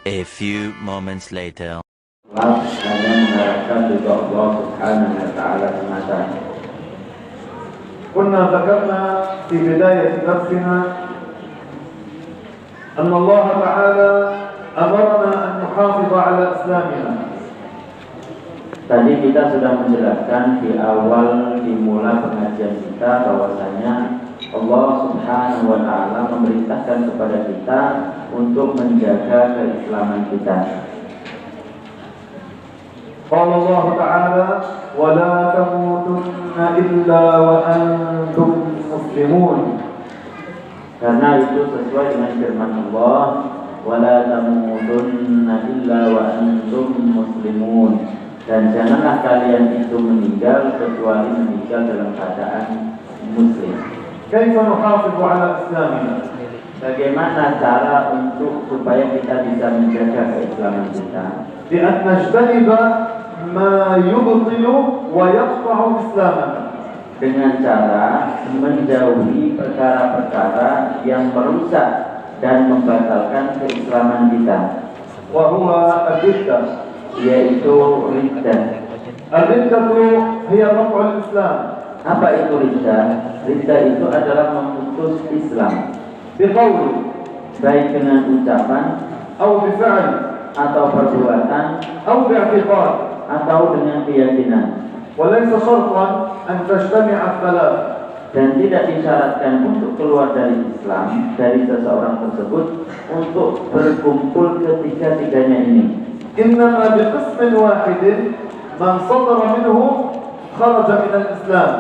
A few moments later. Hanya mengharapkan ridha Allah Subhanahu wa taala semata. كنا ذكرنا في بداية درسنا أن الله تعالى أمرنا أن نحافظ على إسلامنا. Tadi kita sudah menjelaskan di awal dimulai pengajian kita bahwasanya Allah Subhanahu wa taala memerintahkan kepada kita untuk menjaga keislaman kita. Qala Allah Ta'ala wa la tamutunna illa wa antum muslimun. Karena itu sesuai dengan firman Allah, wa la tamutunna illa wa antum muslimun. Dan janganlah kalian itu meninggal kecuali meninggal dalam keadaan muslim. Kaifa nuhafizu ala islamina? Bagaimana cara untuk supaya kita bisa menjaga keislaman kita? Bi an najtaniba ma yubtilu wa yaqta'u islamana. Dengan cara menjauhi perkara-perkara yang merusak dan membatalkan keislaman kita. Wa huwa ar-riddah, yaitu riddah. Ar-riddatu hiya qat'u al-islam. Apa itu riddah? Riddah itu adalah memutus Islam. Biqawli, baik dengan ucapan atau bifi'l, atau perbuatan, atau bi'tiqad, atau dengan keyakinan. Walaysa syartan an tajtami'a thalath. Dan tidak disyaratkan untuk keluar dari Islam dari seseorang tersebut untuk berkumpul ketiga-tiganya ini. Innama biqismin wahidin man sadara minhu kharaja min al-islam.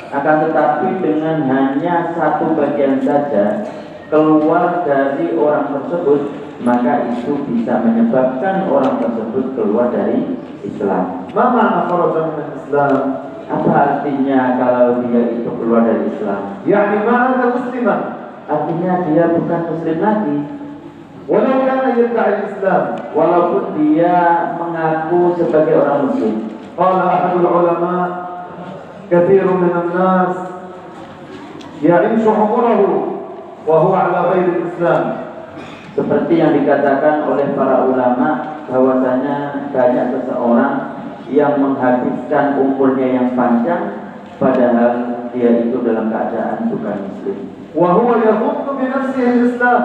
Akan tetapi dengan hanya satu bagian saja keluar dari orang tersebut, maka itu bisa menyebabkan orang tersebut keluar dari Islam. Ma ma'na kharaja min al-islam? Apa artinya kalau dia itu keluar dari Islam? Yani ma'ana musliman. Artinya dia bukan muslim lagi. Walau kana yadda'i al-islam, walaupun dia mengaku sebagai orang muslim. Qala ahadul ulama, katsirun minan nas ya'ishu 'umrahu wa huwa 'ala ghairi al-islam. Seperti yang dikatakan oleh para ulama bahwasanya banyak seseorang yang menghabiskan umurnya yang panjang padahal dia itu dalam keadaan bukan muslim. Wa huwa yadhunnu bi nafsihi al-islam.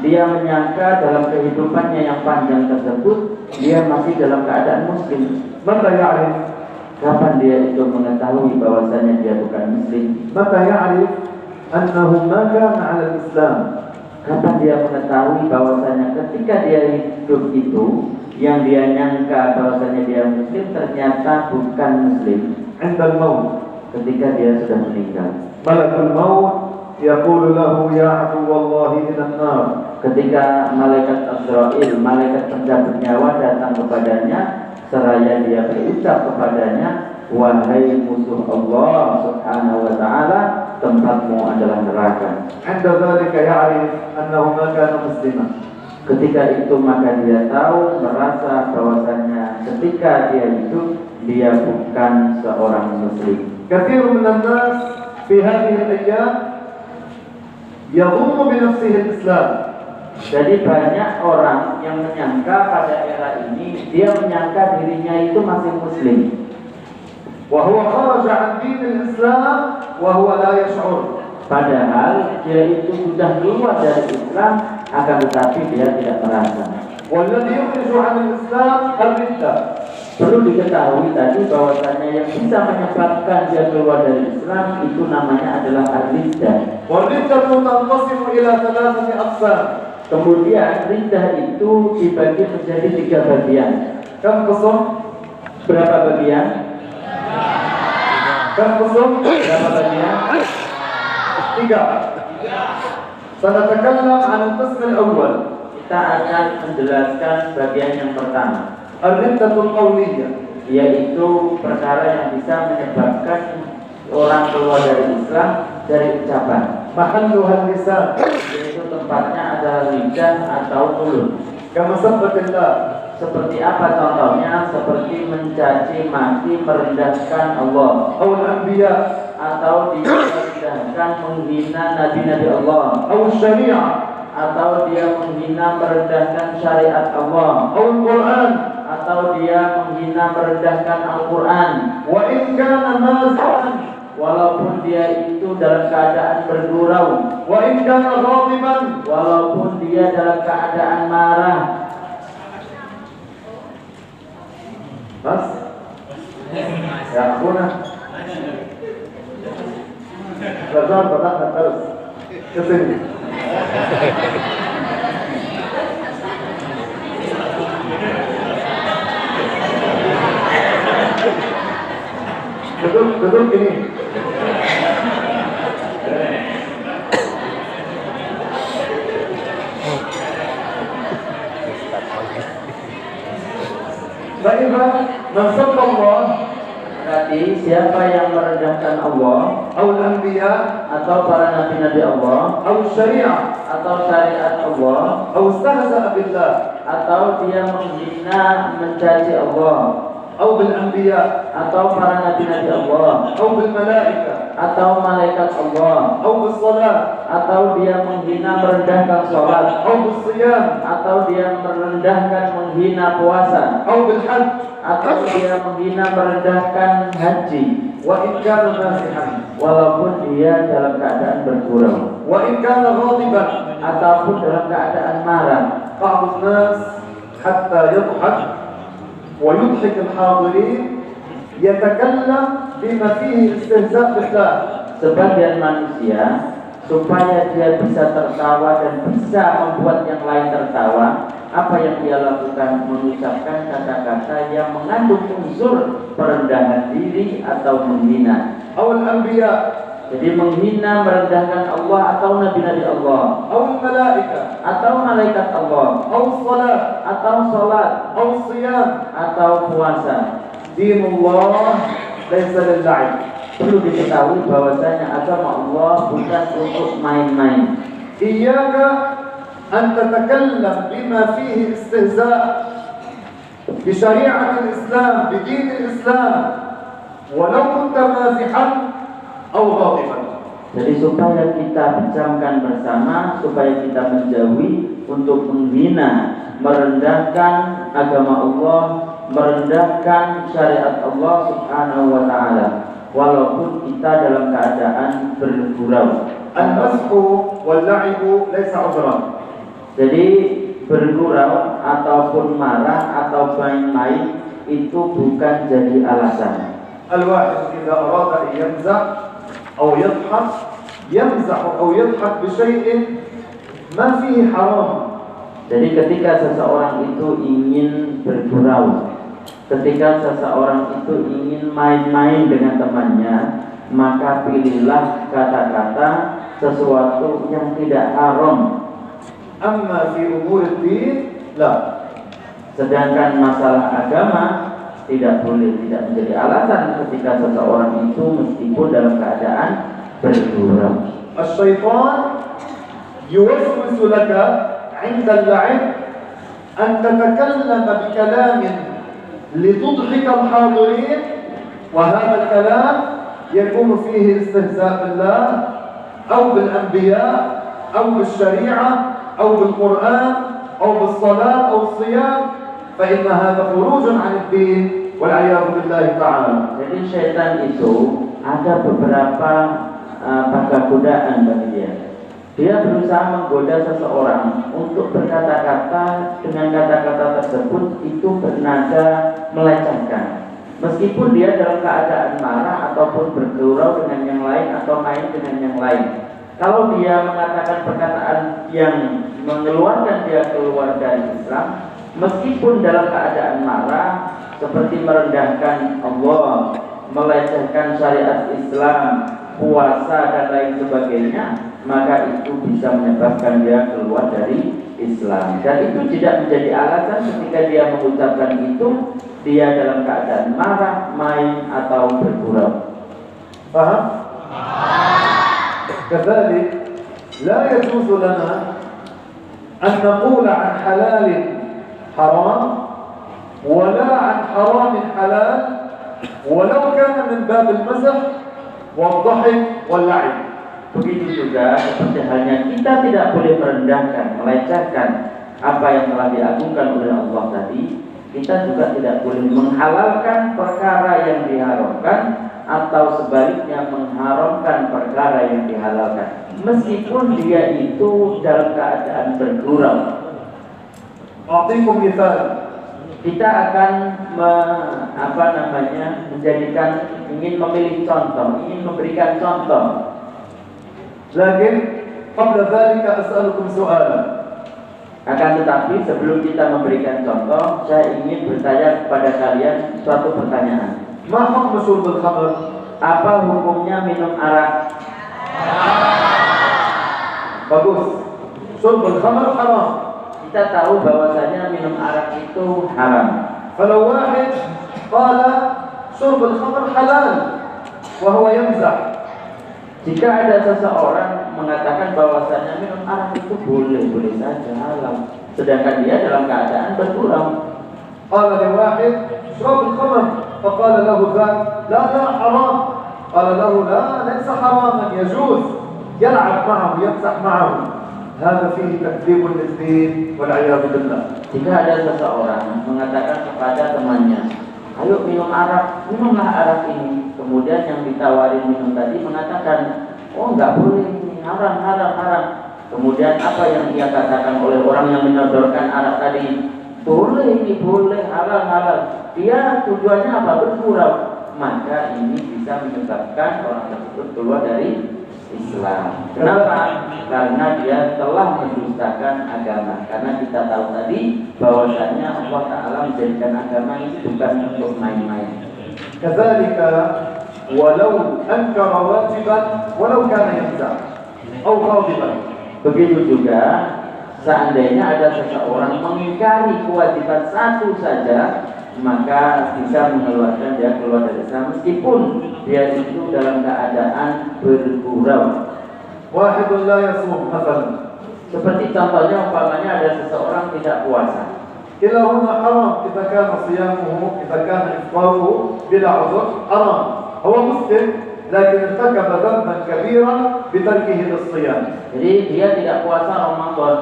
Dia menyangka dalam kehidupannya yang panjang tersebut dia masih dalam keadaan muslim. Mata ya'rif? Kapan dia itu mengetahui bahwasanya dia bukan muslim? Mata ya'rif annahu ma kana 'ala al-islam? Kapan dia mengetahui bahwasanya ketika dia hidup itu yang dia nyangka bahwasanya dia muslim ternyata bukan muslim? 'Inda al-maut, ketika dia sudah meninggal. Malakul maut yaqulu lahu ya aduwallahi ila an-nar. Ketika malaikat Azrail, malaikat pencabut nyawa datang kepadanya, seraya dia berucap kepadanya, wahai musuh Allah Subhanahu wa taala, tempatmu adalah neraka. 'Inda dhalika ya'rif annahu ma kana musliman. Ketika itu maka dia tahu, merasa bahwasanya ketika dia hidup dia bukan seorang muslim. Katsirun minan nas fi hadhihi al-ayyam yadhunnu bi nafsihi al-islam. Jadi banyak orang yang menyangka pada era ini dia menyangka dirinya itu masih muslim. Wa huwa kharaja 'an din al-islam wa huwa la yash'ur. Padahal dia itu sudah keluar dari Islam akan tetapi dia tidak merasa. Walladhi yukhriju 'an al-islam ar-riddah. Perlu diketahui tadi bahwasanya yang bisa menyebabkan dia keluar dari Islam itu namanya adalah ar-riddah. Wal-riddatu tanqasimu ila thalathati aqsam. Kemudian riddah itu dibagi menjadi 3 bagian. Kam qism? Berapa bagian? Kam qism? Berapa bagian? 3. Sanatakallam 'an al-qism al-awwal. Kita akan menjelaskan bagian yang pertama. Ar-riddatul qawliyyah, yaitu perkara yang bisa menyebabkan orang keluar dari Islam dari ucapan. mahalluha al-lisan, yaitu tempatnya adalah lidah atau mulut. kama sabbatillah seperti apa contohnya? Seperti mencaci maki, merendahkan Allah, أو الأنبياء atau dia merendahkan, menghina nabi-nabi Allah, أو الشريعة atau dia menghina, merendahkan syariat Allah, أو القرآن، atau dia menghina, merendahkan Al-Quran, وإن كان مازحا walaupun dia itu dalam keadaan bergurau, وإن كان غاضبا. walaupun dia dalam keadaan marah. بس يا أخونا رجال بدأنا الدرس كسني duduk ini. فإذا من سب الله Berarti siapa yang merendahkan Allah أو الأنبياء atau para nabi-nabi Allah أو الشريعة atau syariat Allah, أو استهزأ بالله atau dia menghina, mencaci Allah, أو بالأنبياء atau para nabi-nabi Allah, أو بالملائكة atau malaikat Allah, أو بالصلاة atau dia menghina, merendahkan sholat, أو بالصيام atau dia merendahkan, menghina puasa, أو بالحج atau dia menghina, merendahkan haji, وإن كان مازحا walaupun dia dalam keadaan bergurau وإن كان غاضبا. ataupun dalam keadaan marah. بعض الناس حتى يضحك ويضحك الحاضرين يتكلم بما فيه استهزاء بالله. Sebagian manusia, supaya dia bisa tertawa dan bisa membuat yang lain tertawa, apa yang dia lakukan? Mengucapkan kata-kata yang mengandung unsur perendahan diri atau menghina. أو الأنبياء Jadi menghina, merendahkan Allah atau nabi-nabi Allah, أو الملائكة atau malaikat Allah, أو الصلاة atau sholat, أو الصيام. atau puasa. دين الله ليس للعب. Perlu diketahui bahwasanya agama Allah bukan untuk main-main. إياك أن تتكلم بما فيه استهزاء بشريعة الإسلام بدين الإسلام ولو كنت مازحا أو غاضبا. Jadi supaya kita bincangkan bersama, supaya kita menjauhi untuk menghina, merendahkan agama Allah, merendahkan syariat Allah Subhanahu wa taala, walaupun kita dalam keadaan bergurau. المزح واللعب ليس عذرا. Jadi bergurau ataupun marah atau main-main itu bukan jadi alasan. الواحد إذا أراد أن يمزح أو يضحك يمزح أو يضحك بشيء ما فيه حرام. Jadi ketika seseorang itu ingin bergurau, ketika seseorang itu ingin main-main dengan temannya, maka pilihlah kata-kata sesuatu yang tidak haram. أما في أمور الدين لا. Sedangkan masalah agama tidak boleh, tidak menjadi alasan ketika seseorang itu meskipun dalam keadaan bergurau. الشيطان يوسوس لك عند اللعب أن تتكلم بكلام لتضحك الحاضرين، وهذا الكلام يكون فيه استهزاء بالله أو بالأنبياء أو بالشريعة أو بالقرآن أو بالصلاة أو الصيام، فإن هذا خروج عن الدين والعياذ بالله تعالى. Jadi syaitan itu ada beberapa godaan bagi dia. Dia berusaha menggoda seseorang untuk berkata-kata dengan kata-kata tersebut itu bernada melecehkan. Meskipun dia dalam keadaan marah ataupun bergurau dengan yang lain atau main dengan yang lain. Kalau dia mengatakan perkataan yang mengeluarkan dia keluar dari Islam, meskipun dalam keadaan marah, seperti merendahkan Allah, melecehkan syariat Islam, puasa dan lain sebagainya, maka itu bisa menyebabkan dia keluar dari Islam. Dan itu tidak menjadi alasan ketika dia mengucapkan itu, dia dalam keadaan marah, main atau bergurau. Paham? كذلك لا يجوز لنا أن نقول عن حلال حرام ولا عن حرام حلال ولو كان من باب المزح والضحك واللعب. Begitu juga seperti halnya kita tidak boleh merendahkan, melecehkan apa yang telah diagungkan oleh Allah tadi. Kita juga tidak boleh menghalalkan perkara yang diharamkan atau sebaliknya mengharamkan perkara yang dihalalkan, meskipun dia itu dalam keadaan bergurau. أعطيكم مثال. Kita akan menjadikan, ingin memilih contoh, ingin memberikan contoh. لكن قبل ذلك أسألكم سؤالا. Akan tetapi sebelum kita memberikan contoh, saya ingin bertanya kepada kalian suatu pertanyaan. ما حكم شرب الخمر؟ Apa hukumnya minum arak? bagus. شرب الخمر حرام. Kita tahu bahwasanya minum arak itu haram. فلو واحد قال شرب الخمر حلال وهو يمزح. Jika ada seseorang mengatakan bahwasanya minum arak itu boleh saja halal, sedangkan dia dalam keadaan bergurau. قال لواحد اشرب الخمر فقال له ذاك لا حرام. قال له لا ليس حراما يجوز. يلعب معه يمزح معه. هذا فيه تكذيب للدين والعياذ بالله. Jika ada seseorang mengatakan kepada temannya, ayo minumlah arak ini. Kemudian yang ditawarin minum tadi mengatakan, oh enggak boleh ini, haram. Kemudian apa yang dia katakan oleh orang yang menyodorkan arak tadi? Boleh ini, boleh, halal. Dia tujuannya apa? Bergurau. Maka ini bisa menyebabkan orang tersebut keluar dari Islam. Kenapa? Karena dia telah mendustakan agama. Karena kita tahu tadi bahwasanya Allah Ta'ala menjadikan agama ini bukan untuk main-main. كذلك ولو أنكر واجبا ولو كان يمزح أو غاضبا. Begitu juga seandainya ada seseorang mengingkari kewajiban satu saja, maka bisa mengeluarkan dia keluar dari Islam meskipun dia itu dalam keadaan bergurau. واحد لا يصوم مثلا. Seperti contohnya umpamanya ada seseorang tidak puasa. كلاهما حرام إذا كان صيامه إذا كان إفطاره بلا عذر حرام. هو مسلم لكن ارتكب ذنبا كبيرا بتركه للصيام. Jadi dia tidak puasa Ramadan.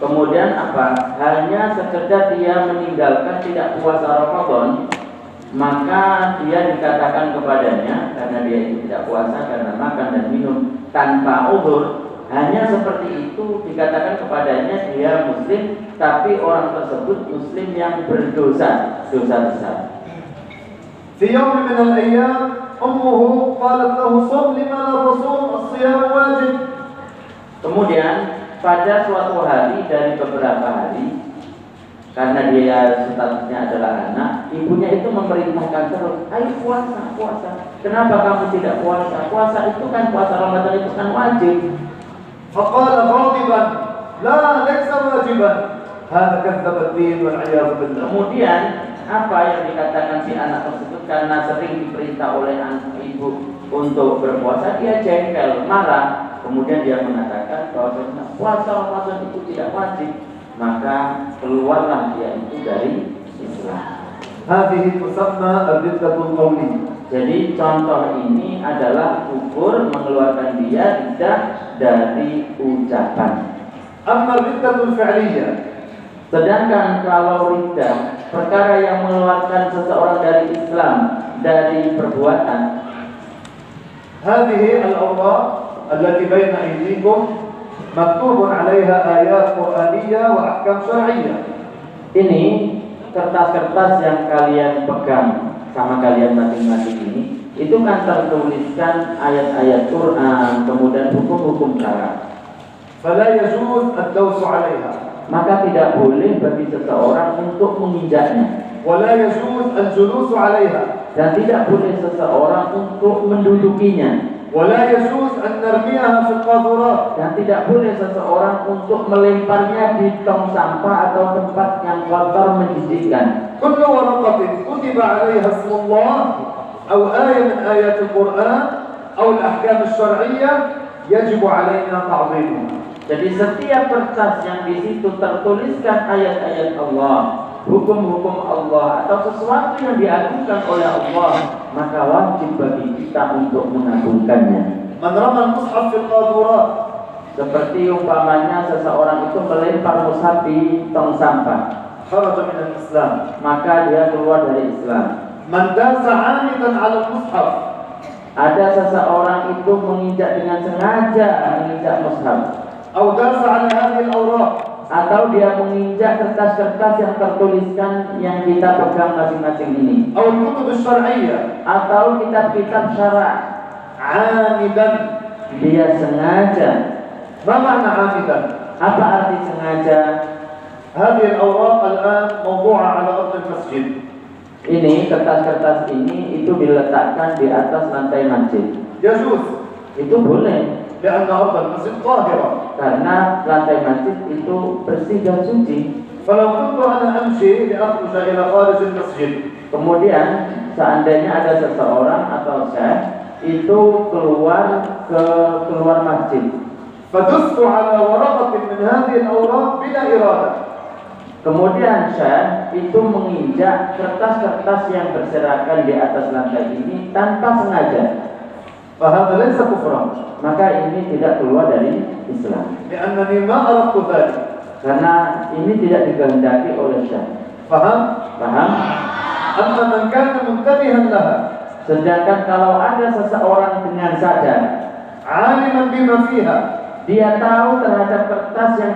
Kemudian apa? Hanya sekedar dia meninggalkan tidak puasa Ramadan, maka dia dikatakan kepadanya karena dia itu tidak puasa karena makan dan minum tanpa uzur. Hanya seperti itu dikatakan kepadanya dia muslim, tapi orang tersebut muslim yang berdosa, dosa besar. في يوم من الأيام أمه قالت له صم لما لا تصوم الصيام واجب. Kemudian pada suatu hari dari beberapa hari, karena dia statusnya adalah anak, ibunya itu memerintahkan terus, ayo puasa. Kenapa kamu tidak puasa? Puasa itu kan, puasa Ramadan itu kan wajib. فقال غاضبا لا ليس واجبا. هذا كذب الدين والعياذ بالله. Kemudian apa yang dikatakan si anak tersebut, karena sering diperintah oleh ibu untuk berpuasa, dia jengkel, marah. Kemudian dia mengatakan bahwa puasa Ramadan itu tidak wajib, maka keluarlah dia itu dari Islam. هذه تسمى الردة القولية. Jadi contoh ini adalah ukur mengeluarkan dia tidak dari ucapan. أما الردة الفعلية. Sedangkan kalau riddah, perkara yang mengeluarkan seseorang dari Islam dari perbuatan, هذه الأوراق التي بين أيديكم مكتوب عليها آيات قرآنية وأحكام شرعية. Ini kertas-kertas yang kalian pegang sama kalian masing-masing ini, itu kan tertuliskan ayat-ayat Quran, kemudian hukum-hukum syara. فلا يجوز الدوس عليها. Maka tidak boleh bagi seseorang untuk menginjaknya. ولا يجوز الجلوس عليها. Dan tidak boleh seseorang untuk mendudukinya. ولا يجوز أن نرميها في القاذورات. Dan tidak boleh seseorang untuk melemparnya di tong sampah atau tempat yang kotor menjijikkan. كل ورقة كتب عليها اسم الله أو آية من آيات القرآن أو الأحكام الشرعية يجب علينا تعظيمها. Jadi setiap kertas yang di situ tertuliskan ayat-ayat Allah hukum-hukum Allah atau sesuatu yang diagungkan oleh Allah, maka wajib bagi kita untuk mengagungkannya. من رمى المصحف في القاذورات Seperti umpamanya seseorang itu melempar mushaf di tong sampah, خرج من الإسلام. maka dia keluar dari Islam. من داس عامدا على المصحف Ada seseorang itu menginjak dengan sengaja menginjak mushaf, أو داس على هذه الأوراق atau dia menginjak kertas-kertas yang tertuliskan yang kita pegang masing-masing ini, أو الكتب الشرعية atau kitab-kitab syara', عامدا. dia sengaja. ما معنى عامدا؟ Apa arti sengaja? هذه الأوراق الآن موضوعة على أرض المسجد. Ini kertas-kertas ini itu diletakkan di atas lantai masjid. يجوز Itu boleh لأن أرض المسجد طاهرة. karena lantai masjid itu bersih dan suci. فلو كنت أنا أمشي لأخرج إلى خارج المسجد Kemudian seandainya ada seseorang atau syekh itu keluar masjid, فدست على ورقة من هذه الأوراق بلا إرادة، kemudian syekh itu menginjak kertas-kertas yang berserakan di atas lantai ini tanpa sengaja, فهذا ليس كفرا maka ini tidak keluar dari Islam, لأنني ما أردت ذلك. karena ini tidak dikehendaki oleh syekh. فهم؟ Paham? أما من كان منتبها لها Sedangkan kalau ada seseorang dengan sadar, عالما بما فيها dia tahu terhadap kertas yang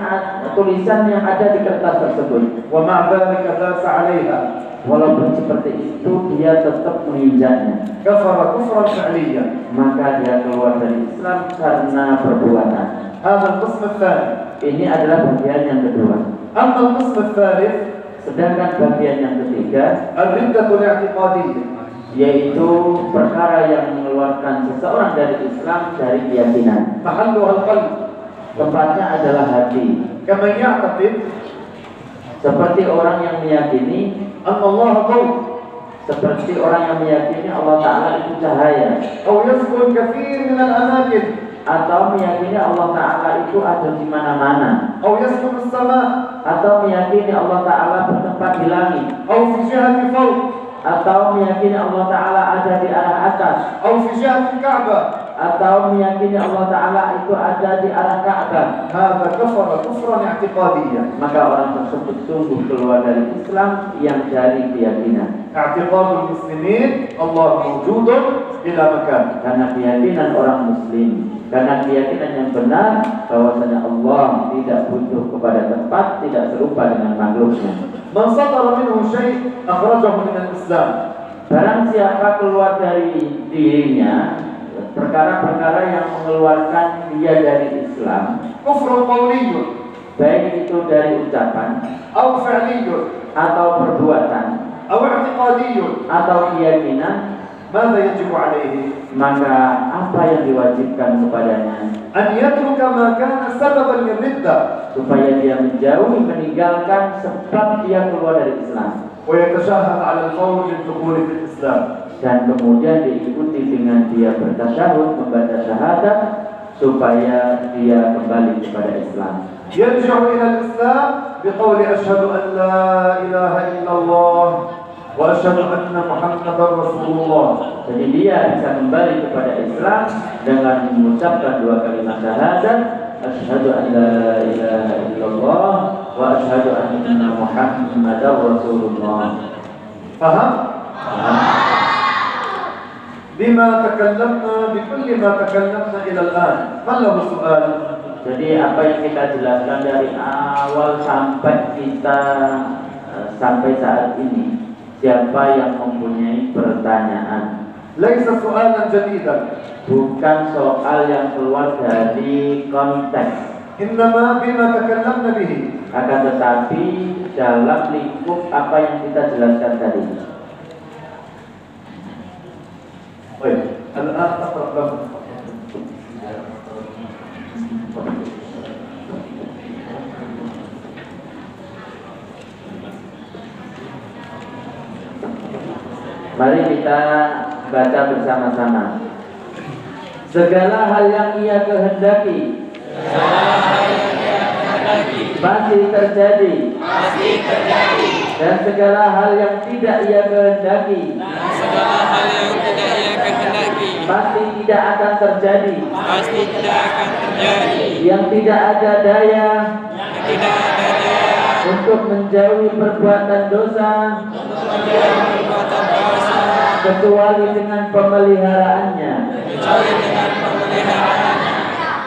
tulisan yang ada di kertas tersebut, ومع ذلك داس عليها walaupun seperti itu dia tetap menginjaknya, كفر كفرا فعليا. maka dia keluar dari Islam karena perbuatan. هذا القسم الثاني. Ini adalah bagian yang kedua. أما القسم الثالث Sedangkan bagian yang ketiga, الردة الاعتقادية، yaitu perkara yang mengeluarkan seseorang dari Islam dari keyakinan. محلها القلب، Tempatnya adalah hati. كمن يعتقد Seperti orang yang meyakini, أن الله ضوء seperti orang yang meyakini Allah Ta'ala itu cahaya, أو يسكن كثير من الأماكن atau meyakini Allah Ta'ala itu ada di mana-mana, أو يسكن السماء atau meyakini Allah Ta'ala bertempat di langit, أو في جهة فوق atau meyakini Allah Ta'ala ada di arah atas, أو في جهة الكعبة، atau meyakini Allah Ta'ala itu ada di arah Ka'bah, هذا كفر كفرا اعتقاديا. maka orang tersebut sungguh keluar dari Islam yang dari keyakinan. اعتقاد المسلمين الله موجود بلا مكان. Karena keyakinan orang muslim, karena keyakinan yang benar bahwasanya Allah tidak butuh kepada tempat, tidak serupa dengan makhluknya. من سطر منه شيء أخرجه من الإسلام. Barang siapa keluar dari dirinya perkara-perkara yang mengeluarkan dia dari Islam, كفر قولي baik itu dari ucapan أو فعلي atau perbuatan أو اعتقادي، atau keyakinan, ماذا يجب عليه؟ maka apa yang diwajibkan kepadanya? أن يترك ما كان سببا للردة Supaya dia menjauhi, meninggalkan sebab dia keluar dari Islam, ويتشهد على الفور للدخول في الإسلام. dan kemudian diikuti dengan dia bertasyahud, membaca syahadat supaya dia kembali kepada Islam. يرجع إلى الإسلام بقول أشهد أن لا إله إلا الله وأشهد أن محمدا رسول الله. Jadi dia bisa kembali kepada Islam dengan mengucapkan dua kalimat syahadat, asyhadu an la ilaha illallah wa asyhadu anna muhammadar rasulullah. فهم؟ بما تكلمنا بكل ما تكلمنا إلى الآن، من له سؤال؟ Jadi apa yang kita jelaskan dari awal sampai saat ini, siapa yang mempunyai pertanyaan? ليس سؤالا جديدا، Bukan soal yang keluar dari konteks, إنما بما تكلمنا به. akan tetapi dalam lingkup apa yang kita jelaskan tadi. طيب الآن أقرأ لكم. Mari kita baca bersama-sama. Segala hal yang ia kehendaki pasti terjadi dan segala hal yang tidak ia kehendaki pasti tidak akan terjadi, yang tidak ada daya untuk menjauhi perbuatan dosa kecuali dengan pemeliharaannya,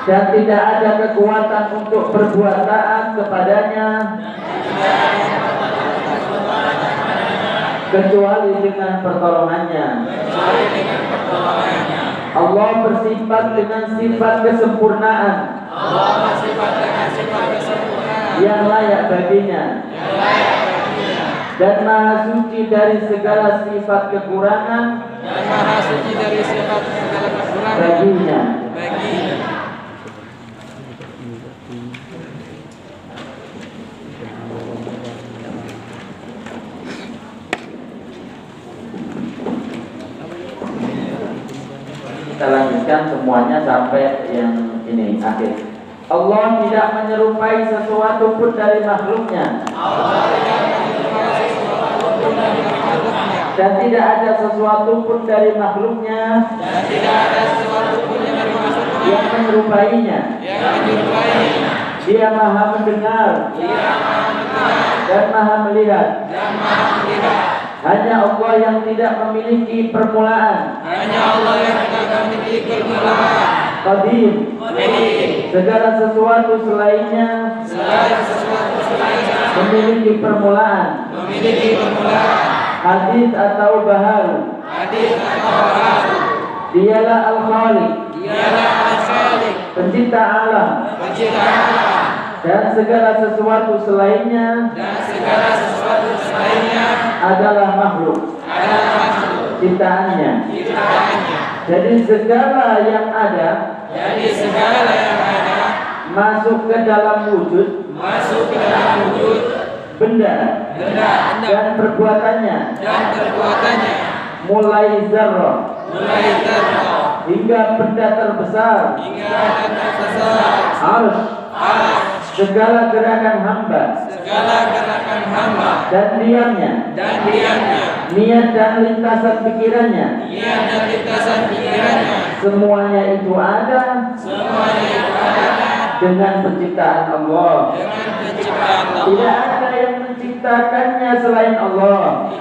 dan tidak ada kekuatan untuk berbuat taat kepadanya kecuali dengan pertolongannya. Allah bersifat dengan sifat kesempurnaan yang layak baginya, dan maha suci dari segala sifat kekurangan baginya. Kita lanjutkan semuanya sampai yang ini akhir. Allah tidak menyerupai sesuatu pun dari makhluknya, dan tidak ada sesuatu pun dari makhluknya yang menyerupainya. Dia maha mendengar dan maha melihat. Hanya Allah yang tidak memiliki permulaan. Qadim. Segala sesuatu selainnya memiliki permulaan. Hadis atau baharu. Dialah Al-Khaliq, pencipta alam, dan segala sesuatu selainnya adalah makhluk ciptaannya. Jadi segala yang ada masuk ke dalam wujud benda dan perbuatannya, mulai zarrah hingga benda terbesar, arsh, segala gerakan hamba dan diamnya, niat dan lintasan pikirannya, semuanya itu ada dengan penciptaan Allah. Tidak ada yang menciptakannya selain Allah.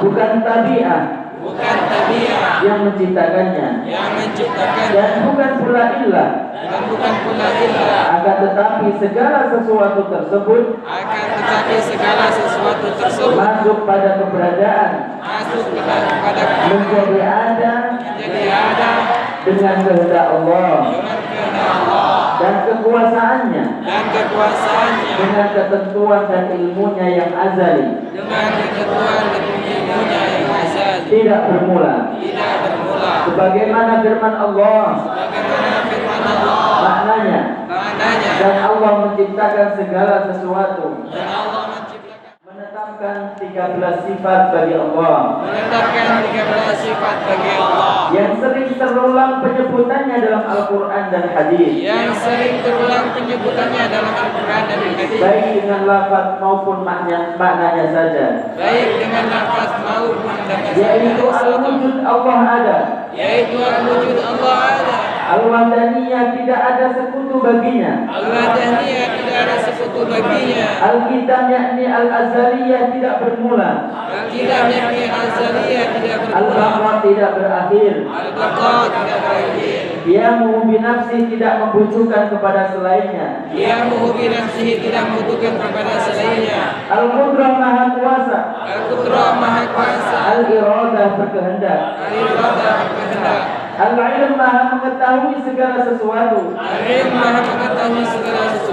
Bukan tabiat yang menciptakannya, dan bukan pula ilah. Akan tetapi segala sesuatu tersebut masuk pada keberadaan, menjadi ada dengan kehendak Allah, dan kekuasaannya dengan ketentuan dan ilmunya yang azali, tidak bermula. Sebagaimana firman Allah, maknanya, dan Allah menciptakan segala sesuatu, menetapkan 13 sifat bagi Allah, yang sering terulang penyebutannya dalam Al-Quran dan Hadis, baik dengan lafaz maupun maknanya saja, yaitu al-wujud Allah ada, al-wahdaniyah tidak ada sekutu baginya, al-qidam yakni al-azaliyah tidak bermula, al-baqa tidak berakhir, qiyamuhu binafsi tidak membutuhkan kepada selainnya, al-qudrah maha kuasa, al-iradah berkehendak, al-ilm maha mengetahui segala sesuatu,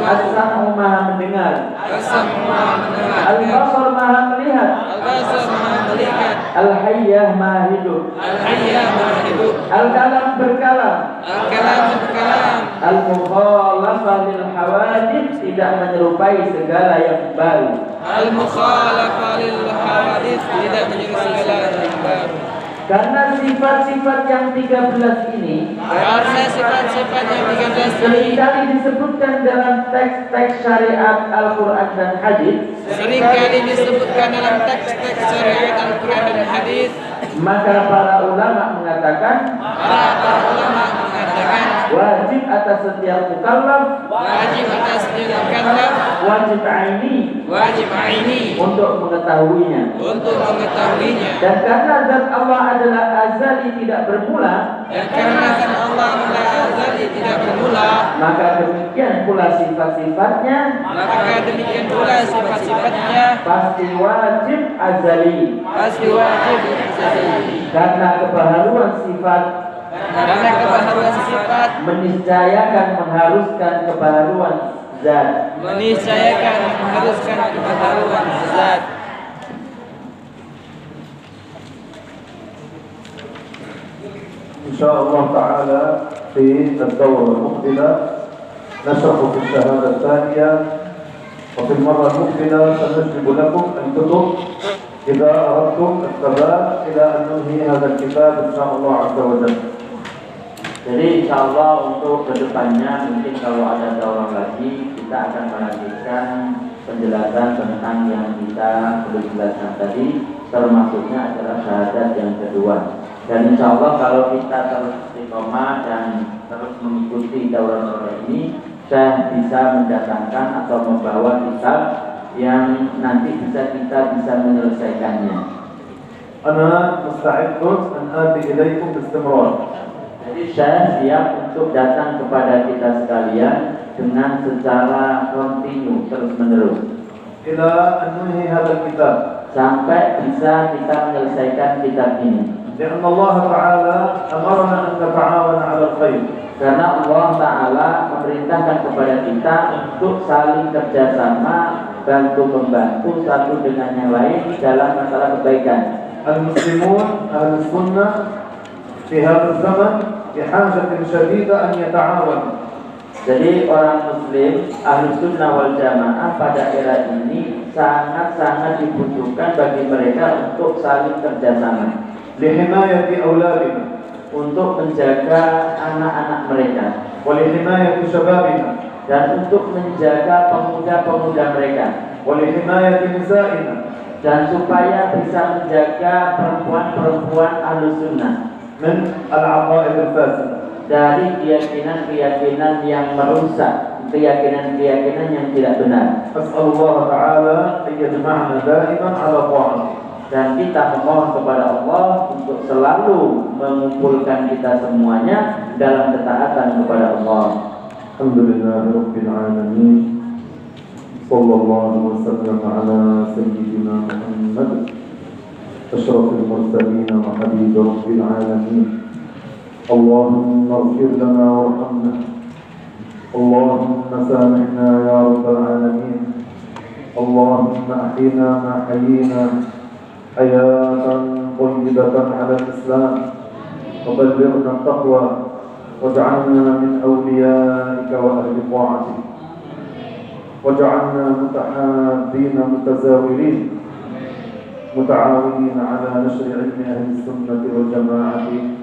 as-sam'u maha mendengar, al-basar maha melihat, al-hayyah maha hidup, al-kalam berkalam, al-mukhalafah lil hawadith tidak menyerupai segala yang baru. Karena sifat-sifat yang 13 ini seringkali disebutkan dalam teks-teks syariat Al-Quran dan Hadis. Maka para ulama mengatakan wajib atas setiap mukallaf, wajib aini untuk mengetahuinya. Dan karena zat Allah adalah azali tidak bermula, maka demikian pula sifat-sifatnya pasti wajib azali. Karena kebaharuan sifat meniscayakan mengharuskan kebaharuan zat. Insyaallah ta'ala fi ad-dawra al-muqbila nashrahu fi ash-shahada ath-thaniya wa fi al-marra al-muqbila sanajlibu lakum al-kutub idza aradtum at-tabat ila an nunhi hadha al-kitab insyaallah azza wa jalla. Jadi insyaallah untuk kedepannya mungkin kalau ada daurah lagi kita akan melanjutkan penjelasan tentang yang kita belum jelaskan tadi, termasuknya adalah syahadat yang kedua. Dan insya Allah kalau kita terus istiqomah dan terus mengikuti daurah-daurah ini, saya bisa mendatangkan atau membawa kitab yang nanti kita bisa menyelesaikannya. Ana musta'idun an ati ilaikum bistimrar. Jadi saya siap untuk datang kepada kita sekalian dengan secara kontinu terus-menerus. Ila an nunhi hadzal kitab. Sampai bisa kita menyelesaikan kitab ini. Karena Allah Ta'ala amarna an nata'awana 'ala al-khair. Karena Allah Ta'ala memerintahkan kepada kita untuk saling kerjasama, bantu-membantu satu dengan yang lain dalam masalah kebaikan. Al-muslimun ahli sunnah fi hadzal zaman bihajatin syadidah an yata'awanu. Jadi orang muslim ahli sunnah wal jamaah pada era ini sangat-sangat dibutuhkan bagi mereka untuk saling kerjasama. Lihimayati auladina, untuk menjaga anak-anak mereka. Walihimayati syababina, dan untuk menjaga pemuda-pemuda mereka. Walihimayati nisa'ina, dan supaya bisa menjaga perempuan-perempuan ahlus sunnah min al-aqaid al-fasidah, dari keyakinan-keyakinan yang merusak, keyakinan-keyakinan yang tidak benar. As'alullah ta'ala an yajma'na da'iman 'ala ta'atihi. Dan kita memohon kepada Allah untuk selalu mengumpulkan kita semuanya dalam ketaatan kepada Allah. Alhamdulillahirabbil alamin. Sallallahu wasallam ala sayyidina Muhammad asyrafil mursalin wa habib rabbil alamin. Allahumma ighfir lana warhamna. Allahumma samihna ya rabbal alamin. Allahumma ahyina ma hayyina hayatan tayyibatan ala al-islam wa ballighna at-taqwa waj'alna min awliyaika wa ahli ta'atik waj'alna mutahabbina mutazawirin muta'awinin ala nashri 'ilmi ahli sunnati wal jama'ati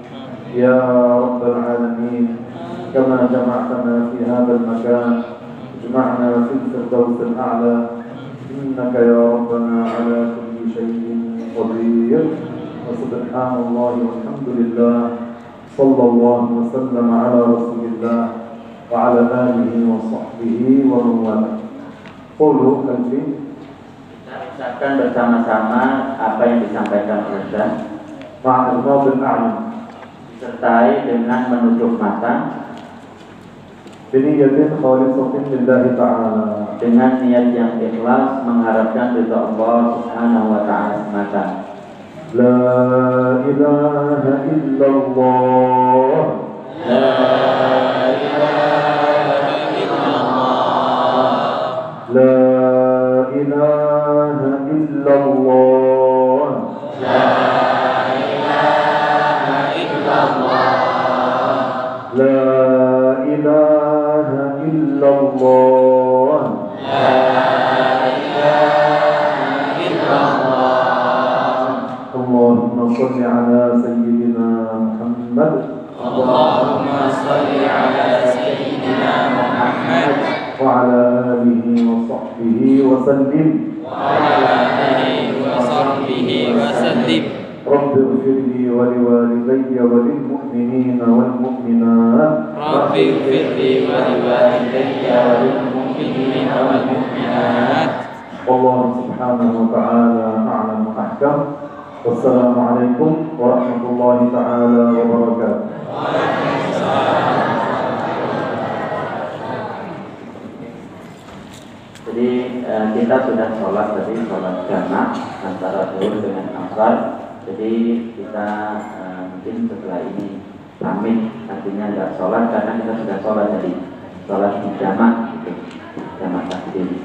ya rabbal alamin. Kama jama'tana fi hadzal makan ijma'na fil firdaus al-a'la innaka ya rabbana ala kulli shay'in qadir. Subhanallah walhamdulillah sallallahu wasallam ala rasulillah wa ala alihi wa sahbihi wa man wala. Qulu kalbi. Kita ucapkan bersama-sama apa yang disampaikan oleh Ustaz. Ma'al-ghadil a'lam. Disertai dengan menutup mata. Biniyatin khalisatin lillahi ta'ala. Dengan niat yang ikhlas mengharapkan ridha Allah Subhanahu wa ta'ala semata. La ilaha illallah. La ilaha illallah. La ilaha illallah. La ilaha illallah. La ilaha illallah. La ilaha illallah. Allahumma salli ala sayyidina محمد اللهم صل على سيدنا محمد وعلى آله وصحبه وسلم وعلى آله وصحبه وسلم رب اغفر لي ولوالدي وللمؤمنين والمؤمنات رب اغفر لي ولوالدي وللمؤمنين والمؤمنات والله سبحانه وتعالى أعلم وأحكم والسلام عليكم ورحمة الله تعالى وبركاته. Jadi kita sudah sholat tadi, sholat jamak antara zuhur dengan asar. Jadi kita mungkin setelah ini pamit, artinya tidak sholat karena kita sudah sholat tadi, sholat di jamak gitu, jamak takdim.